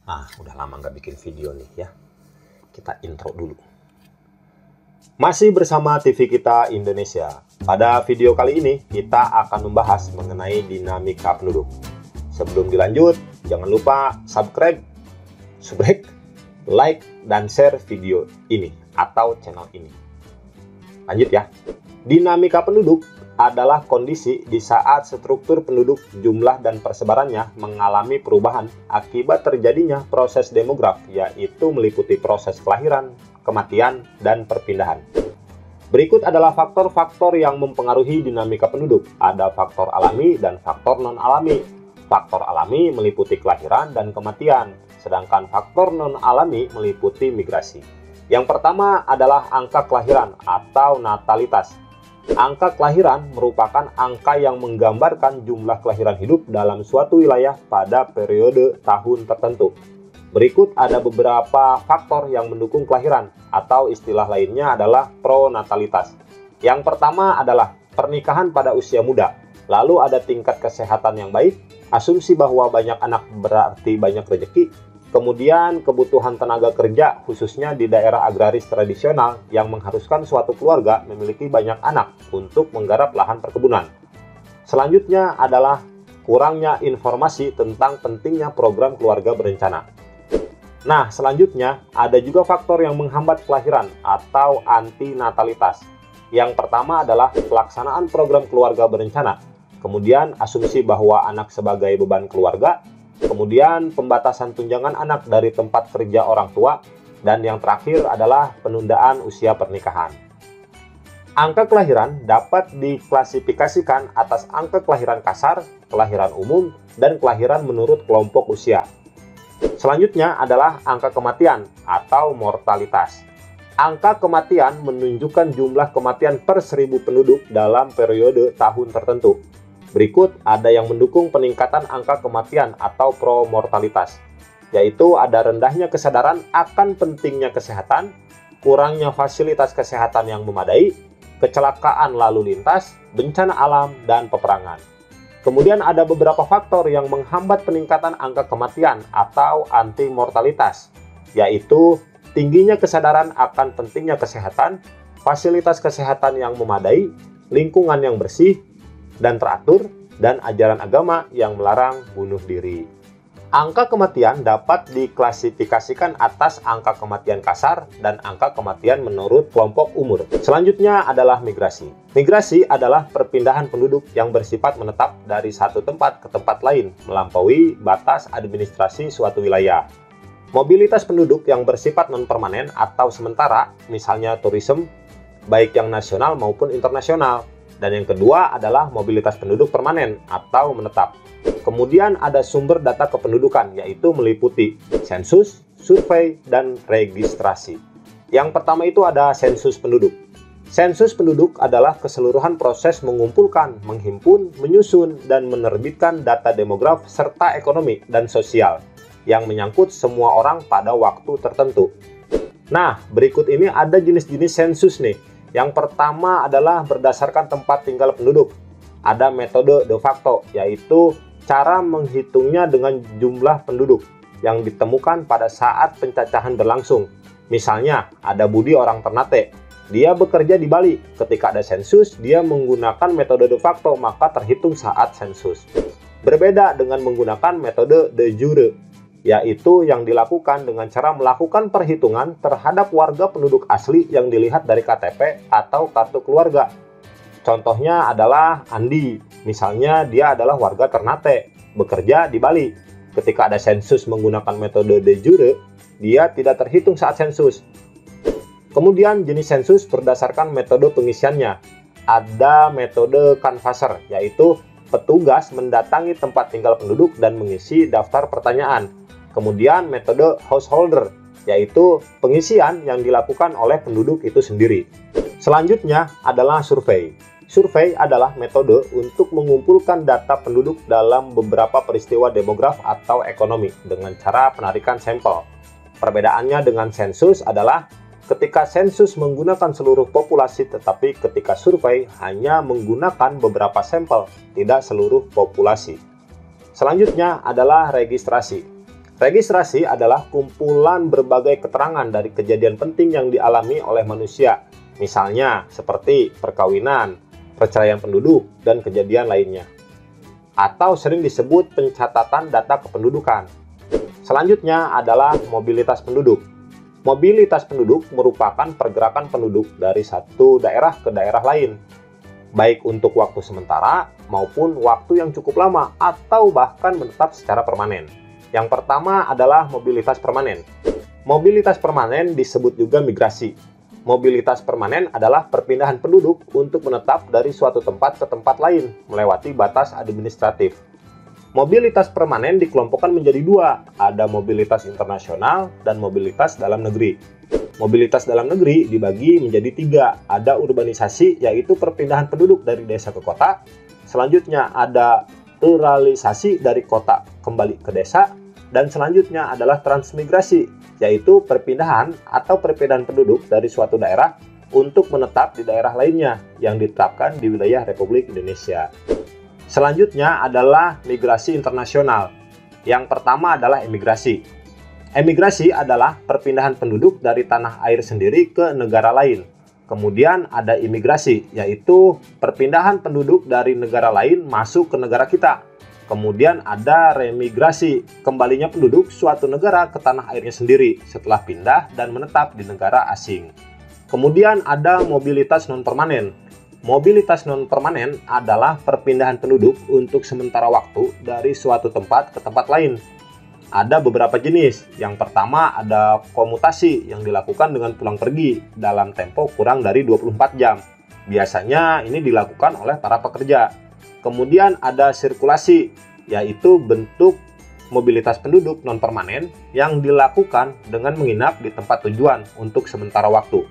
Udah lama nggak bikin video nih ya. Kita intro dulu. Masih bersama TV Kita Indonesia. Pada video kali ini kita akan membahas mengenai dinamika penduduk. Sebelum dilanjut, jangan lupa subscribe, like, dan share video ini atau channel ini. Lanjut ya. Dinamika penduduk adalah kondisi di saat struktur penduduk, jumlah dan persebarannya mengalami perubahan akibat terjadinya proses demograf, yaitu meliputi proses kelahiran, kematian, dan perpindahan. Berikut adalah faktor-faktor yang mempengaruhi dinamika penduduk. Ada faktor alami dan faktor non-alami. Faktor alami meliputi kelahiran dan kematian, sedangkan faktor non-alami meliputi migrasi. Yang pertama adalah angka kelahiran atau natalitas. Angka kelahiran merupakan angka yang menggambarkan jumlah kelahiran hidup dalam suatu wilayah pada periode tahun tertentu. Berikut ada beberapa faktor yang mendukung kelahiran, atau istilah lainnya adalah pronatalitas. Yang pertama adalah pernikahan pada usia muda. Lalu ada tingkat kesehatan yang baik, asumsi bahwa banyak anak berarti banyak rezeki. Kemudian kebutuhan tenaga kerja khususnya di daerah agraris tradisional yang mengharuskan suatu keluarga memiliki banyak anak untuk menggarap lahan perkebunan. Selanjutnya adalah kurangnya informasi tentang pentingnya program keluarga berencana. Nah, selanjutnya ada juga faktor yang menghambat kelahiran atau antinatalitas. Yang pertama adalah pelaksanaan program keluarga berencana. Kemudian asumsi bahwa anak sebagai beban keluarga. Kemudian pembatasan tunjangan anak dari tempat kerja orang tua, dan yang terakhir adalah penundaan usia pernikahan. Angka kelahiran dapat diklasifikasikan atas angka kelahiran kasar, kelahiran umum, dan kelahiran menurut kelompok usia. Selanjutnya adalah angka kematian atau mortalitas. Angka kematian menunjukkan jumlah kematian per 1000 penduduk dalam periode tahun tertentu. Berikut ada yang mendukung peningkatan angka kematian atau promortalitas, yaitu ada rendahnya kesadaran akan pentingnya kesehatan, kurangnya fasilitas kesehatan yang memadai, kecelakaan lalu lintas, bencana alam, dan peperangan. Kemudian ada beberapa faktor yang menghambat peningkatan angka kematian atau antimortalitas, yaitu tingginya kesadaran akan pentingnya kesehatan, fasilitas kesehatan yang memadai, lingkungan yang bersih dan teratur, dan ajaran agama yang melarang bunuh diri. Angka kematian dapat diklasifikasikan atas angka kematian kasar dan angka kematian menurut kelompok umur. Selanjutnya adalah migrasi. Migrasi adalah perpindahan penduduk yang bersifat menetap dari satu tempat ke tempat lain melampaui batas administrasi suatu wilayah. Mobilitas penduduk yang bersifat non-permanen atau sementara, misalnya tourism, baik yang nasional maupun internasional. Dan yang kedua adalah mobilitas penduduk permanen atau menetap. Kemudian ada sumber data kependudukan, yaitu meliputi sensus, survei, dan registrasi. Yang pertama itu ada sensus penduduk. Sensus penduduk adalah keseluruhan proses mengumpulkan, menghimpun, menyusun, dan menerbitkan data demograf serta ekonomi dan sosial yang menyangkut semua orang pada waktu tertentu. Nah, berikut ini ada jenis-jenis sensus nih. Yang pertama adalah berdasarkan tempat tinggal penduduk. Ada metode de facto, yaitu cara menghitungnya dengan jumlah penduduk yang ditemukan pada saat pencacahan berlangsung. Misalnya, ada Budi orang Ternate. Dia bekerja di Bali. Ketika ada sensus, dia menggunakan metode de facto, maka terhitung saat sensus. Berbeda dengan menggunakan metode de jure, yaitu yang dilakukan dengan cara melakukan perhitungan terhadap warga penduduk asli yang dilihat dari KTP atau kartu keluarga. Contohnya adalah Andi, misalnya dia adalah warga Ternate, bekerja di Bali. Ketika ada sensus menggunakan metode de jure, dia tidak terhitung saat sensus. Kemudian jenis sensus berdasarkan metode pengisiannya. Ada metode canvasser, yaitu petugas mendatangi tempat tinggal penduduk dan mengisi daftar pertanyaan. Kemudian metode householder, yaitu pengisian yang dilakukan oleh penduduk itu sendiri. Selanjutnya adalah survei. Survei adalah metode untuk mengumpulkan data penduduk dalam beberapa peristiwa demograf atau ekonomi dengan cara penarikan sampel. Perbedaannya dengan sensus adalah ketika sensus menggunakan seluruh populasi, tetapi ketika survei hanya menggunakan beberapa sampel, tidak seluruh populasi. Selanjutnya adalah registrasi. Registrasi adalah kumpulan berbagai keterangan dari kejadian penting yang dialami oleh manusia, misalnya seperti perkawinan, perceraian penduduk, dan kejadian lainnya. Atau sering disebut pencatatan data kependudukan. Selanjutnya adalah mobilitas penduduk. Mobilitas penduduk merupakan pergerakan penduduk dari satu daerah ke daerah lain, baik untuk waktu sementara maupun waktu yang cukup lama atau bahkan menetap secara permanen. Yang pertama adalah mobilitas permanen. Mobilitas permanen disebut juga migrasi. Mobilitas permanen adalah perpindahan penduduk untuk menetap dari suatu tempat ke tempat lain melewati batas administratif. Mobilitas permanen dikelompokkan menjadi dua, ada mobilitas internasional dan mobilitas dalam negeri. Mobilitas dalam negeri dibagi menjadi tiga, ada urbanisasi yaitu perpindahan penduduk dari desa ke kota. Selanjutnya ada ruralisasi dari kota kembali ke desa. Dan selanjutnya adalah transmigrasi, yaitu perpindahan atau perpindahan penduduk dari suatu daerah untuk menetap di daerah lainnya yang ditetapkan di wilayah Republik Indonesia. Selanjutnya adalah migrasi internasional. Yang pertama adalah emigrasi. Emigrasi adalah perpindahan penduduk dari tanah air sendiri ke negara lain. Kemudian ada imigrasi, yaitu perpindahan penduduk dari negara lain masuk ke negara kita. Kemudian ada remigrasi, kembalinya penduduk suatu negara ke tanah airnya sendiri setelah pindah dan menetap di negara asing. Kemudian ada mobilitas non-permanen. Mobilitas non-permanen adalah perpindahan penduduk untuk sementara waktu dari suatu tempat ke tempat lain. Ada beberapa jenis. Yang pertama ada komutasi yang dilakukan dengan pulang pergi dalam tempo kurang dari 24 jam. Biasanya ini dilakukan oleh para pekerja. Kemudian ada sirkulasi, yaitu bentuk mobilitas penduduk non-permanen yang dilakukan dengan menginap di tempat tujuan untuk sementara waktu.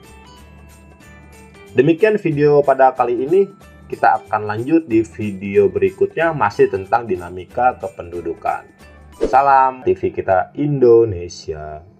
Demikian video pada kali ini, kita akan lanjut di video berikutnya masih tentang dinamika kependudukan. Salam TV kita Indonesia.